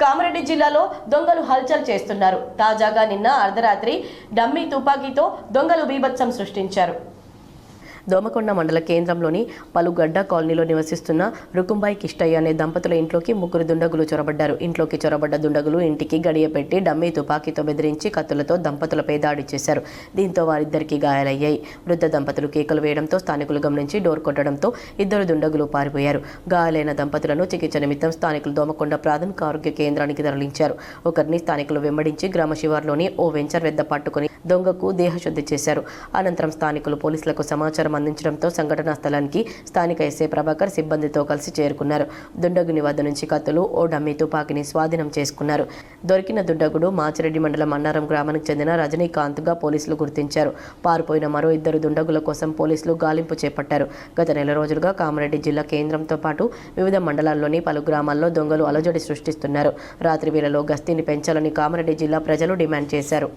కామారెడ్డి జిల్లాలో దొంగలు హల్చల్ చేస్తున్నారు. తాజాగా నిన్న అర్ధరాత్రి డమ్మీ తుపాకీతో దొంగలు బీభత్సం సృష్టించారు. దోమకొండ మండల కేంద్రంలోని పలుగడ్డ కాలనీలో నివసిస్తున్న రుకుంబాయి కిష్టయ్య అనే దంపతుల ఇంట్లోకి ముగ్గురు దుండగులు చొరబడ్డారు. ఇంట్లోకి చొరబడ్డ దుండగులు ఇంటికి గడియ పెట్టి డమ్మీ తుపాకీతో బెదిరించి కత్తులతో దంపతులపై దాడి చేశారు. దీంతో వారిద్దరికీ గాయాలయ్యాయి. వృద్ధ దంపతులు కేకలు వేయడంతో స్థానికులు గమనించి డోర్ కొట్టడంతో ఇద్దరు దుండగులు పారిపోయారు. గాయాలైన దంపతులను చికిత్స నిమిత్తం స్థానికులు దోమకొండ ప్రాథమిక ఆరోగ్య కేంద్రానికి తరలించారు. ఒకరిని స్థానికులు వెంబడించి గ్రామ శివార్లోని ఓ వెంచర్ వద్ద పట్టుకుని దొంగకు దేహశుద్ధి చేశారు. అనంతరం స్థానికులు పోలీసులకు సమాచారం అందించడంతో సంఘటనా స్థలానికి స్థానిక ఎస్ఐ ప్రభాకర్ సిబ్బందితో కలిసి చేరుకున్నారు. దుండగుని వద్ద నుంచి కత్తులు, ఓ డమ్మీ తుపాకీని స్వాధీనం చేసుకున్నారు. దొరికిన దుండగుడు మాచిరెడ్డి మండలం అన్నారం గ్రామానికి చెందిన రజనీకాంత్గా పోలీసులు గుర్తించారు. పారిపోయిన మరో ఇద్దరు దుండగుల కోసం పోలీసులు గాలింపు చేపట్టారు. గత నెల రోజులుగా కామారెడ్డి జిల్లా కేంద్రంతో పాటు వివిధ మండలాల్లోని పలు గ్రామాల్లో దొంగలు అలజడి సృష్టిస్తున్నారు. రాత్రి వేళలో గస్తీని పెంచాలని కామారెడ్డి జిల్లా ప్రజలు డిమాండ్ చేశారు.